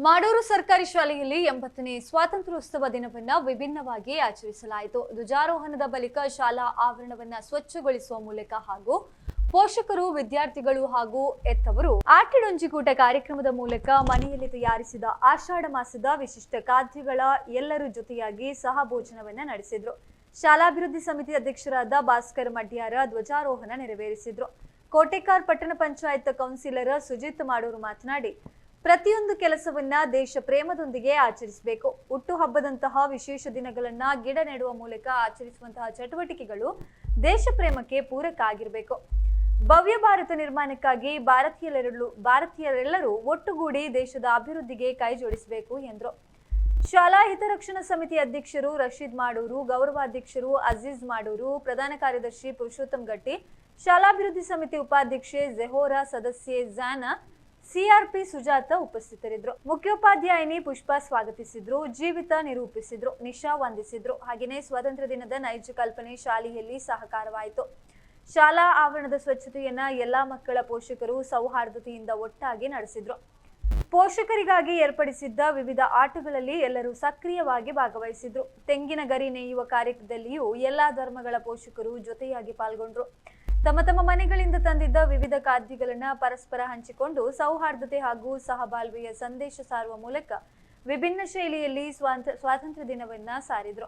ಮಾಡೂರು ಸರ್ಕಾರಿ ಶಾಲೆಯಲ್ಲಿ 80ನೇ ಸ್ವಾತಂತ್ರ್ಯೋತ್ಸವ ದಿನವನ್ನ ವಿಭಿನ್ನವಾಗಿ ಆಚರಿಸಲಾಯಿತು. ಧ್ವಜಾರೋಹಣದ ಬಳಿಕ ಶಾಲಾ ಆವರಣವನ್ನ ಸ್ವಚ್ಛಗೊಳಿಸುವ ಮೂಲಕ ಹಾಗೂ ಪೋಷಕರು, ವಿದ್ಯಾರ್ಥಿಗಳು ಹಾಗೂ ಎತ್ತವರು ಆಟಿಡೊಂಜಿಗೂಟ ಕಾರ್ಯಕ್ರಮದ ಮೂಲಕ ಮನೆಯಲ್ಲಿ ತಯಾರಿಸಿದ ಆಷಾಢ ಮಾಸದ ವಿಶಿಷ್ಟ ಖಾದ್ಯಗಳ ಎಲ್ಲರೂ ಜೊತೆಯಾಗಿ ಸಹಭೋಜನವನ್ನ ನಡೆಸಿದ್ರು. ಶಾಲಾಭಿವೃದ್ಧಿ ಸಮಿತಿ ಅಧ್ಯಕ್ಷರಾದ ಭಾಸ್ಕರ್ ಮಡ್ಯಾರ ಧ್ವಜಾರೋಹಣ ನೆರವೇರಿಸಿದ್ರು. ಕೋಟೆಕಾರ್ ಪಟ್ಟಣ ಪಂಚಾಯತ್ ಕೌನ್ಸಿಲರ್ ಸುಜಿತ್ ಮಾಡೂರು ಮಾತನಾಡಿ, ಪ್ರತಿಯೊಂದು ಕೆಲಸವನ್ನ ದೇಶ ಪ್ರೇಮದೊಂದಿಗೆ ಆಚರಿಸಬೇಕು. ಹುಟ್ಟು ಹಬ್ಬದಂತಹ ವಿಶೇಷ ದಿನಗಳನ್ನ ಗಿಡ ನೆಡುವ ಮೂಲಕ ಆಚರಿಸುವಂತಹ ಚಟುವಟಿಕೆಗಳು ದೇಶ ಪ್ರೇಮಕ್ಕೆ ಪೂರಕ ಆಗಿರಬೇಕು. ಭವ್ಯ ಭಾರತ ನಿರ್ಮಾಣಕ್ಕಾಗಿ ಭಾರತೀಯರೆಲ್ಲರೂ ಒಟ್ಟುಗೂಡಿ ದೇಶದ ಅಭಿವೃದ್ಧಿಗೆ ಕೈ ಜೋಡಿಸಬೇಕು ಎಂದರು. ಶಾಲಾ ಹಿತರಕ್ಷಣಾ ಸಮಿತಿ ಅಧ್ಯಕ್ಷರು ರಶೀದ್ ಮಾಡೂರು, ಗೌರವಾಧ್ಯಕ್ಷರು ಅಜೀಜ್ ಮಾಡೂರು, ಪ್ರಧಾನ ಕಾರ್ಯದರ್ಶಿ ಪುರುಷೋತ್ತಮ್ ಗಟ್ಟಿ, ಶಾಲಾಭಿವೃದ್ಧಿ ಸಮಿತಿ ಉಪಾಧ್ಯಕ್ಷೆ ಜೆಹೋರಾ, ಸದಸ್ಯೆ ಜಾನಾ, ಸಿಆರ್ಪಿ ಸುಜಾತ ಉಪಸ್ಥಿತರಿದ್ದರು. ಮುಖ್ಯೋಪಾಧ್ಯಾಯಿನಿ ಪುಷ್ಪ ಸ್ವಾಗತಿಸಿದ್ರು, ಜೀವಿತ ನಿರೂಪಿಸಿದ್ರು, ನಿಶಾ ವಂದಿಸಿದ್ರು. ಹಾಗೆಯೇ ಸ್ವಾತಂತ್ರ್ಯ ದಿನದ ನೈಜ ಕಲ್ಪನೆ ಶಾಲೆಯಲ್ಲಿ ಸಹಕಾರವಾಯಿತು. ಶಾಲಾ ಆವರಣದ ಸ್ವಚ್ಛತೆಯನ್ನ ಎಲ್ಲಾ ಮಕ್ಕಳ ಪೋಷಕರು ಸೌಹಾರ್ದತೆಯಿಂದ ಒಟ್ಟಾಗಿ ನಡೆಸಿದ್ರು. ಪೋಷಕರಿಗಾಗಿ ಏರ್ಪಡಿಸಿದ್ದ ವಿವಿಧ ಆಟಗಳಲ್ಲಿ ಎಲ್ಲರೂ ಸಕ್ರಿಯವಾಗಿ ಭಾಗವಹಿಸಿದ್ರು. ತೆಂಗಿನ ಗರಿ ನೇಯುವ ಕಾರ್ಯಕ್ರಮದಲ್ಲಿಯೂ ಎಲ್ಲಾ ಧರ್ಮಗಳ ಪೋಷಕರು ಜೊತೆಯಾಗಿ ಪಾಲ್ಗೊಂಡ್ರು. ತಮ್ಮ ತಮ್ಮ ಮನೆಗಳಿಂದ ತಂದಿದ್ದ ವಿವಿಧ ಖಾದ್ಯಗಳನ್ನ ಪರಸ್ಪರ ಹಂಚಿಕೊಂಡು ಸೌಹಾರ್ದತೆ ಹಾಗೂ ಸಹಬಾಳ್ವೆಯ ಸಂದೇಶ ಸಾರುವ ಮೂಲಕ ವಿಭಿನ್ನ ಶೈಲಿಯಲ್ಲಿ ಸ್ವಾತಂತ್ರ್ಯ ದಿನವನ್ನ ಸಾರಿದ್ರು.